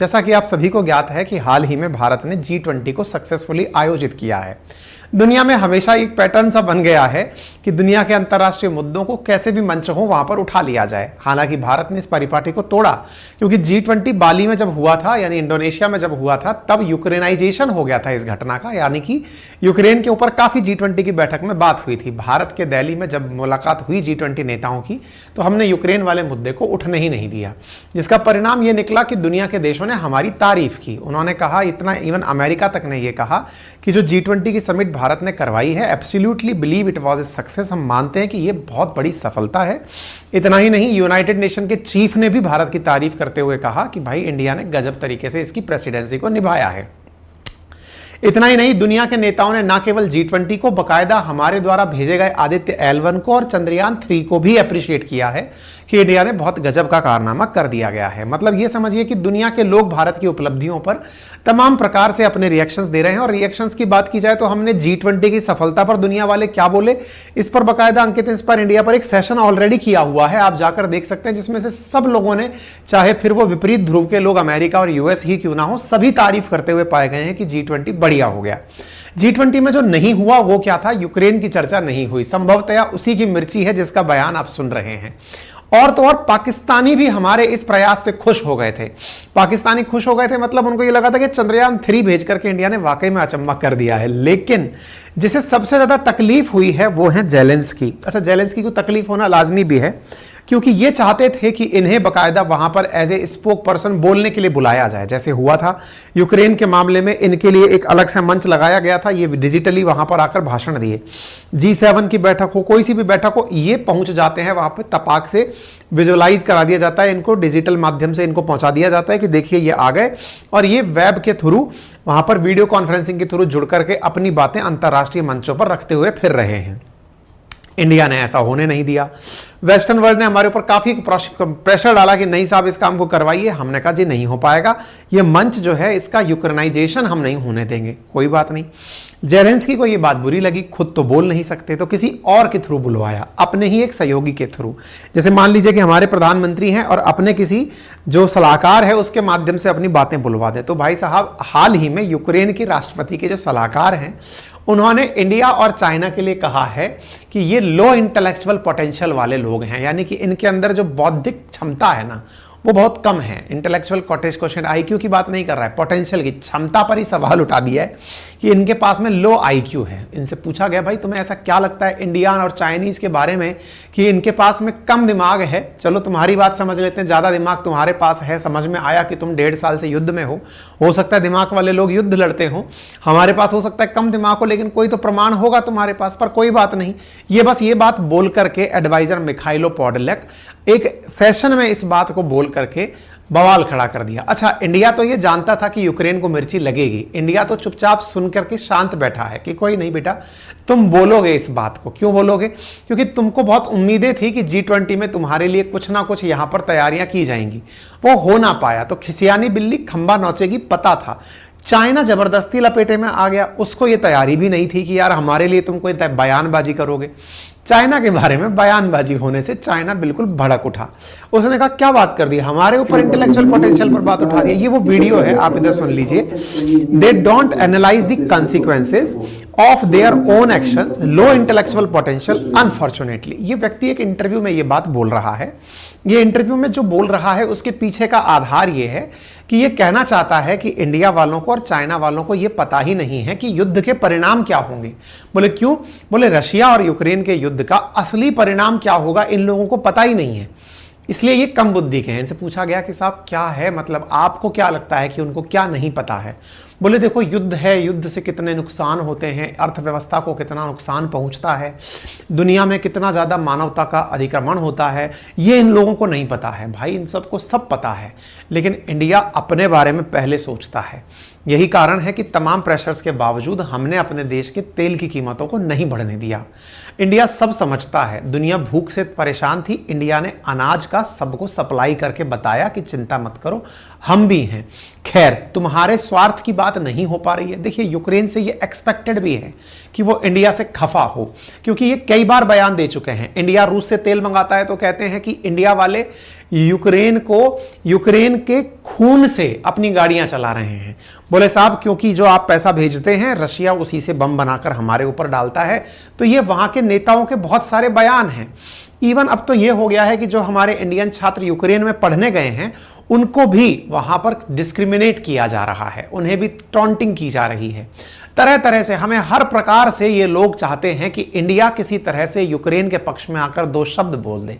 जैसा कि आप सभी को ज्ञात है कि हाल ही में भारत ने G20 को सक्सेसफुली आयोजित किया है। दुनिया में हमेशा एक पैटर्न सा बन गया है कि दुनिया के अंतर्राष्ट्रीय मुद्दों को कैसे भी मंच हो वहां पर उठा लिया जाए। हालांकि भारत ने इस परिपाटी को तोड़ा, क्योंकि G20 बाली में जब हुआ था, यानी इंडोनेशिया में जब हुआ था, तब यूक्रेनाइजेशन हो गया था इस घटना का, यानी कि यूक्रेन के ऊपर काफी G20 की बैठक में बात हुई थी। भारत के दिल्ली में जब मुलाकात हुई G20 नेताओं की, तो हमने यूक्रेन वाले मुद्दे को उठने ही नहीं दिया, जिसका परिणाम यह निकला कि दुनिया के देशों ने हमारी तारीफ की। उन्होंने कहा, इतना इवन अमेरिका तक ने यह कहा कि जो G20 की समिट भारत ने करवाई है, absolutely believe it was a success. हम मानते हैं कि यह बहुत बड़ी सफलता है। इतना ही नहीं, यूनाइटेड नेशन के चीफ ने भी भारत की तारीफ करते हुए कहा कि भाई इंडिया ने गजब तरीके से इसकी प्रेसिडेंसी को निभाया है। इतना ही नहीं, दुनिया के नेताओं ने न केवल G20 को, बकायदा हमारे द्वारा भेजे गए आदित्य L1 को और चंद्रयान 3 को भी अप्रिशिएट किया है कि इंडिया ने बहुत गजब का कारनामा कर दिया गया है। मतलब ये समझिए कि दुनिया के लोग भारत की उपलब्धियों पर तमाम प्रकार से अपने रिएक्शंस दे रहे हैं। और रिएक्शंस की बात की जाए तो हमने G20 की सफलता पर दुनिया वाले क्या बोले, इस पर बकायदा अंकित इंस्पायर इंडिया पर एक सेशन ऑलरेडी किया हुआ है, आप जाकर देख सकते हैं, जिसमें से सब लोगों ने, चाहे फिर वो विपरीत ध्रुव के लोग अमेरिका और यूएस ही क्यों ना हो, सभी तारीफ करते हुए पाए गए हैं कि G20 बढ़िया हो गया। G20 में जो नहीं हुआ वो क्या था, यूक्रेन की चर्चा नहीं हुई। संभवतया उसी की मिर्ची है जिसका बयान आप सुन रहे हैं। और तो और पाकिस्तानी भी हमारे इस प्रयास से खुश हो गए थे। पाकिस्तानी खुश हो गए थे मतलब उनको ये लगा था कि चंद्रयान 3 भेज करके इंडिया ने वाकई में अचंभा कर दिया है। लेकिन जिसे सबसे ज्यादा तकलीफ हुई है वो है जेलेंस्की। अच्छा, जेलेंस्की को तकलीफ होना लाजमी भी है, क्योंकि ये चाहते थे कि इन्हें बकायदा वहां पर एज ए स्पोक पर्सन बोलने के लिए बुलाया जाए। जैसे हुआ था यूक्रेन के मामले में, इनके लिए एक अलग से मंच लगाया गया था, ये डिजिटली वहां पर आकर भाषण दिए। G7 की बैठक हो, कोई सी भी बैठक हो, ये पहुंच जाते हैं वहां पर, तपाक से विजुअलाइज करा दिया जाता है इनको, डिजिटल माध्यम से इनको पहुंचा दिया जाता है कि देखिए ये आ गए, और ये वेब के थ्रू, वहां पर वीडियो कॉन्फ्रेंसिंग के थ्रू जुड़ करके अपनी बातें अंतर्राष्ट्रीय मंचों पर रखते हुए फिर रहे हैं। इंडिया ने ऐसा होने नहीं दिया। वेस्टर्न वर्ल्ड ने हमारे ऊपर काफी प्रेशर डाला कि नहीं साहब इस काम को करवाइए। हमने कहा जी नहीं हो पाएगा, ये मंच जो है इसका यूक्रेनाइजेशन हम नहीं होने देंगे। कोई बात नहीं, जेलेंस्की को ये बात बुरी लगी, खुद तो बोल नहीं सकते तो किसी और के थ्रू बुलवाया, अपने ही एक सहयोगी के थ्रू। जैसे मान लीजिए कि हमारे प्रधानमंत्री हैं और अपने किसी जो सलाहकार है उसके माध्यम से अपनी बातें बुलवा दे। तो भाई साहब, हाल ही में यूक्रेन के राष्ट्रपति के जो सलाहकार हैं, उन्होंने इंडिया और चाइना के लिए कहा है कि ये लो इंटेलेक्चुअल पोटेंशियल वाले लोग हैं, यानी कि इनके अंदर जो बौद्धिक क्षमता है ना वो बहुत कम है। इंटेलेक्चुअल क्वोशिएंट IQ की बात नहीं कर रहा है, पोटेंशियल की क्षमता पर ही सवाल उठा दिया है कि इनके पास में लो IQ है। इनसे पूछा गया भाई तुम्हें ऐसा क्या लगता है इंडियन और चाइनीज के बारे में कि इनके पास में कम दिमाग है। चलो तुम्हारी बात समझ लेते हैं, ज्यादा दिमाग तुम्हारे पास है। समझ में आया कि तुम 1.5 साल से युद्ध में हो सकता है दिमाग वाले लोग युद्ध लड़ते हो, हमारे पास हो सकता है कम दिमाग हो, लेकिन कोई तो प्रमाण होगा तुम्हारे पास। पर कोई बात नहीं, ये बस ये बात बोल करके एडवाइजर मिखाइलो पोडोल्याक एक सेशन में इस बात को बोल करके बवाल खड़ा कर दिया। अच्छा, इंडिया तो ये जानता था कि यूक्रेन को मिर्ची लगेगी, इंडिया तो चुपचाप सुन करके शांत बैठा है कि कोई नहीं बेटा, तुम बोलोगे इस बात को। क्यों बोलोगे? क्योंकि तुमको बहुत उम्मीदें थी कि G20 में तुम्हारे लिए कुछ ना कुछ यहां पर तैयारियां की जाएंगी, वो हो ना पाया। तो खिसियानी बिल्ली खंबा नोचेगी, पता था। चाइना जबरदस्ती लपेटे में आ गया, उसको ये तैयारी भी नहीं थी कि यार हमारे लिए तुम कोई बयानबाजी करोगे। चाइना के बारे में बयानबाजी होने से चाइना बिल्कुल भड़क उठा। उसने कहा क्या बात कर दी, हमारे ऊपर इंटेलेक्चुअल पोटेंशियल पर बात उठा दी। ये वो वीडियो है, आप इधर सुन लीजिए। They don't analyse the consequences of their own actions, low intellectual potential unfortunately. ये व्यक्ति एक इंटरव्यू में ये बात बोल रहा है। ये इंटरव्यू में जो बोल रहा है उसके पीछे का आधार ये है कि ये कहना चाहता है कि इंडिया वालों को और चाइना वालों को ये पता ही नहीं है कि युद्ध के परिणाम क्या होंगे। बोले क्यों? बोले रशिया और यूक्रेन के युद्ध का असली परिणाम क्या होगा इन लोगों को पता ही नहीं है, इसलिए ये कम बुद्धि के हैं। इनसे पूछा गया कि साहब क्या है, मतलब आपको क्या लगता है कि उनको क्या नहीं पता है? बोले देखो युद्ध है, युद्ध से कितने नुकसान होते हैं, अर्थव्यवस्था को कितना नुकसान पहुंचता है, दुनिया में कितना ज़्यादा मानवता का अधिक्रमण होता है, ये इन लोगों को नहीं पता है। भाई इन सबको सब पता है, लेकिन इंडिया अपने बारे में पहले सोचता है। यही कारण है कि तमाम प्रेशर्स के बावजूद हमने अपने देश के तेल की कीमतों को नहीं बढ़ने दिया। इंडिया सब समझता है, दुनिया भूख से परेशान थी, इंडिया ने अनाज का सबको सप्लाई करके बताया कि चिंता मत करो, हम भी हैं। खैर, तुम्हारे स्वार्थ की बात नहीं हो पा रही है। देखिए, यूक्रेन से ये एक्सपेक्टेड भी है कि वो इंडिया से खफा हो, क्योंकि ये कई बार बयान दे चुके हैं। इंडिया रूस से तेल मंगाता है तो कहते हैं कि इंडिया वाले यूक्रेन के खून से अपनी गाड़ियां चला रहे हैं। बोले साहब, क्योंकि जो आप पैसा भेजते हैं रशिया उसी से बम बनाकर हमारे ऊपर डालता है। तो ये वहां के नेताओं के बहुत सारे बयान हैं। इवन अब तो ये हो गया है कि जो हमारे इंडियन छात्र यूक्रेन में पढ़ने गए हैं उनको भी वहां पर डिस्क्रिमिनेट किया जा रहा है, उन्हें भी टॉन्टिंग की जा रही है। तरह तरह से हमें हर प्रकार से ये लोग चाहते हैं कि इंडिया किसी तरह से यूक्रेन के पक्ष में आकर दो शब्द बोल दे।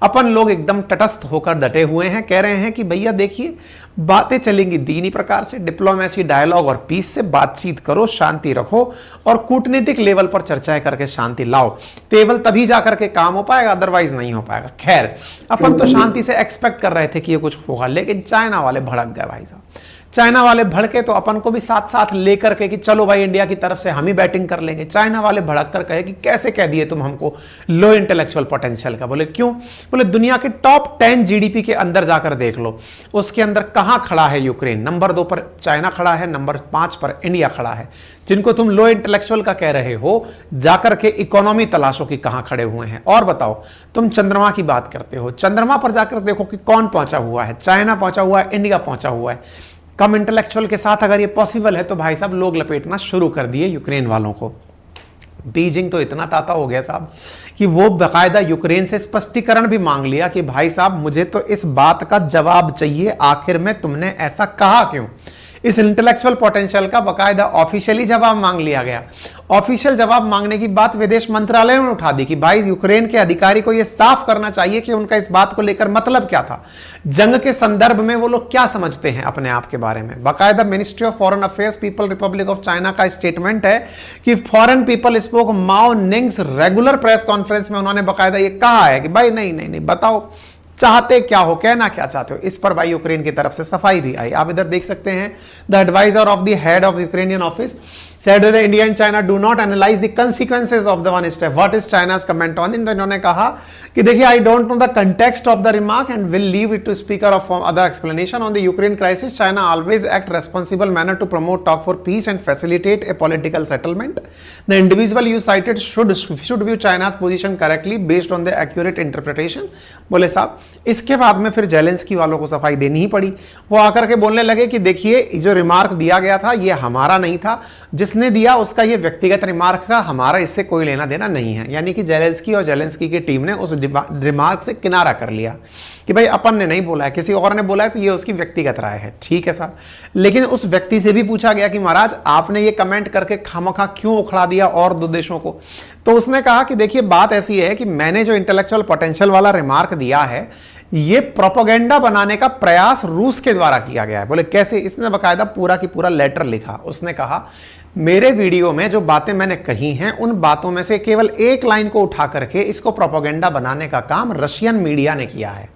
अपन लोग एकदम तटस्थ होकर डटे हुए हैं, कह रहे हैं कि भैया देखिए, बातें चलेंगी दीनी प्रकार से, डिप्लोमेसी, डायलॉग और पीस से बातचीत करो, शांति रखो और कूटनीतिक लेवल पर चर्चाएं करके शांति लाओ। केवल तभी जाकर के काम हो पाएगा, अदरवाइज नहीं हो पाएगा। खैर, अपन तो शांति से एक्सपेक्ट कर रहे थे कि ये कुछ होगा, लेकिन चाइना वाले भड़क गए भाई साहब। चाइना वाले भड़के तो अपन को भी साथ साथ लेकर के कि चलो भाई इंडिया की तरफ से हम ही बैटिंग कर लेंगे। चाइना वाले भड़क कर कहे कि कैसे कह दिए तुम हमको लो इंटेलेक्चुअल पोटेंशियल का। बोले क्यों? बोले दुनिया के टॉप 10 जीडीपी के अंदर जाकर देख लो, उसके अंदर कहां खड़ा है यूक्रेन? नंबर 2 पर चाइना खड़ा है, नंबर 5 पर इंडिया खड़ा है। जिनको तुम लो इंटेलेक्चुअल का कह रहे हो, जाकर के इकोनॉमी तलाशो की कहां खड़े हुए हैं। और बताओ, तुम चंद्रमा की बात करते हो, चंद्रमा पर जाकर देखो कि कौन पहुंचा हुआ है। चाइना पहुंचा हुआ है, इंडिया पहुंचा हुआ है। कम इंटेलेक्चुअल के साथ अगर ये पॉसिबल है तो भाई साहब लोग लपेटना शुरू कर दिए यूक्रेन वालों को। बीजिंग तो इतना ताता हो गया साहब कि वो बाकायदा यूक्रेन से स्पष्टीकरण भी मांग लिया कि भाई साहब मुझे तो इस बात का जवाब चाहिए, आखिर में तुमने ऐसा कहा क्यों। इस इंटेलेक्चुअल पोटेंशियल का बाकायदा ऑफिशियली जवाब मांग लिया गया। ऑफिशियल जवाब मांगने की बात विदेश मंत्रालय ने उठा दी कि भाई यूक्रेन के अधिकारी को यह साफ करना चाहिए कि उनका इस बात को लेकर मतलब क्या था, जंग के संदर्भ में वो लोग क्या समझते हैं अपने आप के बारे में। बाकायदा ministry of foreign affairs people Republic of China का स्टेटमेंट है कि फॉरेन पीपल स्पोक माओ निंग्स रेगुलर प्रेस कॉन्फ्रेंस में उन्होंने बाकायदा ये कहा है कि भाई नहीं बताओ चाहते क्या हो, कहना क्या चाहते हो। इस पर भाई यूक्रेन की तरफ से सफाई भी आई। आप इधर देख सकते हैं, the adviser of the head of Ukrainian office said that India and China do not analyze the consequences of the one step. What is China's comment on it? इन्होंने कहा कि देखिए, I don't know the context of the remark and will leave it to speaker of other explanation on the Ukraine crisis. China always act responsible manner to promote talk for peace and facilitate a political settlement. The individual you cited should view China's position correctly based on the accurate interpretation. बोले साहब, इसके बाद में फिर Zelensky वालों को सफाई देनी ही पड़ी। वो आकर के बोलने लगे कि देखिए, जो रिमार्क दिया गया था ये हमारा नहीं था, जिसने दिया उसका ये व्यक्तिगत रिमार्क का, हमारा इससे कोई लेना देना नहीं है। यानी कि जेलेंस्की और जेलेंस्की की टीम ने उस रिमार्क से किनारा कर लिया कि भाई अपन ने नहीं बोला है, किसी और ने बोला है तो ये उसकी व्यक्तिगत राय है। ठीक है साहब, लेकिन उस व्यक्ति से भी पूछा गया कि महाराज आपने ये कमेंट करके खामखा क्यों उखड़ा दिया और दो देशों को। तो उसने कहा कि देखिए, बात ऐसी है कि मैंने जो इंटेलेक्चुअल पोटेंशियल वाला रिमार्क दिया है ये प्रोपेगेंडा बनाने का प्रयास रूस के द्वारा किया गया है। बोले कैसे? इसने बाकायदा पूरा की पूरा लेटर लिखा। उसने कहा मेरे वीडियो में जो बातें मैंने कही हैं उन बातों में से केवल एक लाइन को उठा करके इसको प्रोपेगेंडा बनाने का काम रशियन मीडिया ने किया है।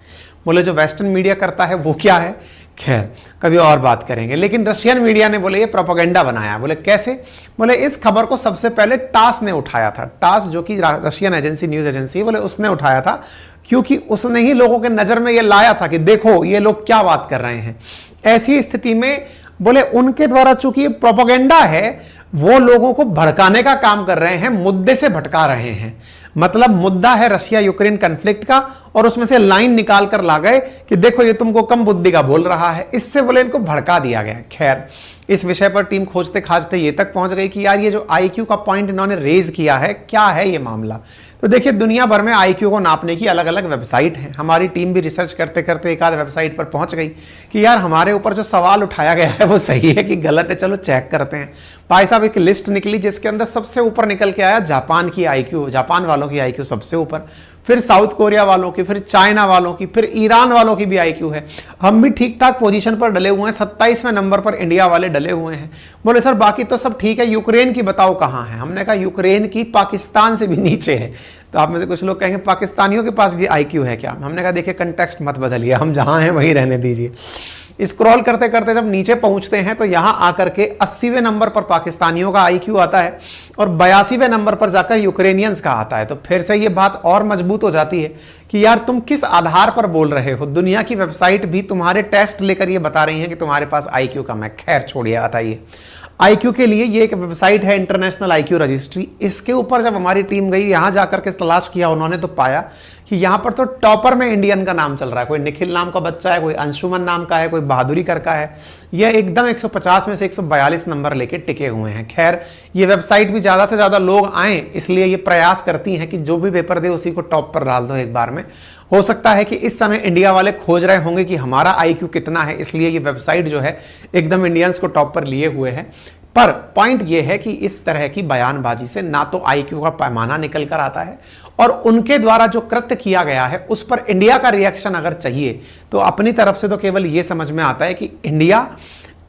बोले जो वेस्टर्न मीडिया करता है वो क्या है, खैर कभी और बात करेंगे, लेकिन रशियन मीडिया ने बोले ये प्रोपेगेंडा बनाया। बोले कैसे? बोले इस खबर को सबसे पहले टास ने उठाया था। टास जो कि रशियन एजेंसी, न्यूज एजेंसी, बोले उसने उठाया था क्योंकि उसने ही लोगों के नजर में ये लाया था कि देखो ये लोग क्या बात कर रहे हैं। ऐसी स्थिति में बोले उनके द्वारा चूंकि ये प्रोपेगेंडा है, वो लोगों को भड़काने का काम कर रहे हैं, मुद्दे से भटका रहे हैं। मतलब मुद्दा है रशिया यूक्रेन कन्फ्लिक्ट का और उसमें से लाइन निकाल कर ला गए कि देखो ये तुमको कम बुद्धि का बोल रहा है, इससे बोले इनको भड़का दिया गया। खैर, इस विषय पर टीम खोजते खाजते ये तक पहुंच गई कि यार ये जो आईक्यू का पॉइंट इन्होंने रेज किया है, क्या है ये मामला। तो देखिए, दुनिया भर में आईक्यू को नापने की अलग अलग वेबसाइट है। हमारी टीम भी रिसर्च करते करते एक आध वेबसाइट पर पहुंच गई कि यार हमारे ऊपर जो सवाल उठाया गया है वो सही है कि गलत है, चलो चेक करते हैं। भाई साहब, एक लिस्ट निकली जिसके अंदर सबसे ऊपर निकल के आया जापान की आईक्यू, जापान वालों की आईक्यू सबसे ऊपर, फिर साउथ कोरिया वालों की, फिर चाइना वालों की, फिर ईरान वालों की भी आईक्यू है। हम भी ठीक ठाक पोजीशन पर डले हुए हैं, 27वें नंबर पर इंडिया वाले डले हुए हैं। बोले सर बाकी तो सब ठीक है, यूक्रेन की बताओ कहां है। हमने कहा यूक्रेन की पाकिस्तान से भी नीचे है। तो आप में से कुछ लोग कहेंगे पाकिस्तानियों के पास भी आईक्यू है क्या? हमने कहा देखिए, कंटेक्स्ट मत बदलिए, हम जहां हैं वहीं रहने दीजिए। स्क्रॉल करते करते जब नीचे पहुंचते हैं तो यहां आकर के 80वें नंबर पर पाकिस्तानियों का आईक्यू आता है और 82वें नंबर पर जाकर यूक्रेनियंस का आता है। तो फिर से ये बात और मजबूत हो जाती है कि यार तुम किस आधार पर बोल रहे हो। दुनिया की वेबसाइट भी तुम्हारे टेस्ट लेकर ये बता रही हैं कि तुम्हारे पास आईक्यू कम है। खैर छोड़िए, बताइए। आईक्यू के लिए ये एक वेबसाइट है, इंटरनेशनल आईक्यू रजिस्ट्री। इसके ऊपर जब हमारी टीम गई, यहां जाकर के तलाश किया उन्होंने, तो पाया कि यहां पर तो टॉपर में इंडियन का नाम चल रहा है। कोई निखिल नाम का बच्चा है, कोई अंशुमन नाम का है, कोई बहादुरी कर का है। यह एकदम 150 में से 142 नंबर लेके टिके हुए हैं। खैर, ये वेबसाइट भी ज्यादा से ज्यादा लोग आए, इसलिए ये प्रयास करती हैं कि जो भी पेपर दे उसी को टॉप पर डाल दो एक बार में। हो सकता है कि इस समय इंडिया वाले खोज रहे होंगे कि हमारा आईक्यू कितना है, इसलिए ये वेबसाइट जो है एकदम इंडियंस को टॉप पर लिए हुए है। पर पॉइंट यह है कि इस तरह की बयानबाजी से ना तो आईक्यू का पैमाना निकल कर आता है, और उनके द्वारा जो कृत्य किया गया है उस पर इंडिया का रिएक्शन अगर चाहिए तो अपनी तरफ से तो केवल यह समझ में आता है कि इंडिया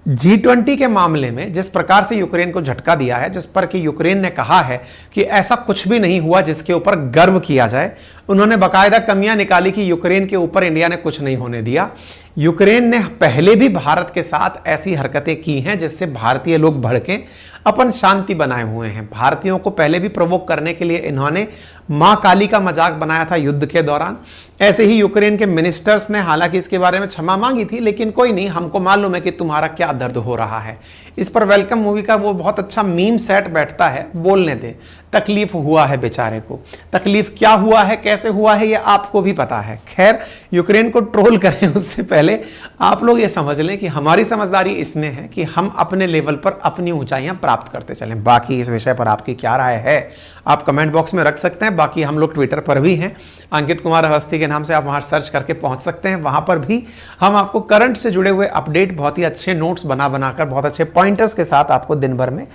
G20 के मामले में जिस प्रकार से यूक्रेन को झटका दिया है, जिस पर कि यूक्रेन ने कहा है कि ऐसा कुछ भी नहीं हुआ जिसके ऊपर गर्व किया जाए। उन्होंने बाकायदा कमियां निकाली कि यूक्रेन के ऊपर इंडिया ने कुछ नहीं होने दिया। यूक्रेन ने पहले भी भारत के साथ ऐसी हरकतें की हैं जिससे भारतीय लोग भड़के अपन शांति बनाए हुए हैं। भारतीयों को पहले भी प्रवोक करने के लिए इन्होंने मां काली का मजाक बनाया था युद्ध के दौरान। ऐसे ही यूक्रेन के मिनिस्टर्स ने हालांकि इसके बारे में क्षमा मांगी थी, लेकिन कोई नहीं, हमको मालूम है कि तुम्हारा क्या दर्द हो रहा है। इस पर वेलकम मूवी का वो बहुत अच्छा मीम सेट बैठता है, बोलने दे। तकलीफ हुआ है बेचारे को, तकलीफ क्या हुआ है, कैसे हुआ है, ये आपको भी पता है। खैर, यूक्रेन को ट्रोल करें उससे पहले आप लोग ये समझ लें कि हमारी समझदारी इसमें है कि हम अपने लेवल पर अपनी ऊंचाइयां प्राप्त करते चलें। बाकी इस विषय पर आपकी क्या राय है आप कमेंट बॉक्स में रख सकते हैं। बाकी हम लोग ट्विटर पर भी हैं, अंकित कुमार अवस्थी के नाम से आप वहां सर्च करके पहुंच सकते हैं। वहां पर भी हम आपको करंट से जुड़े हुए अपडेट, बहुत ही अच्छे नोट्स बनाकर, बहुत अच्छे पॉइंटर्स के साथ आपको दिन भर में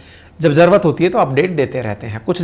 जब जरूरत होती है तो अपडेट देते रहते हैं। कुछ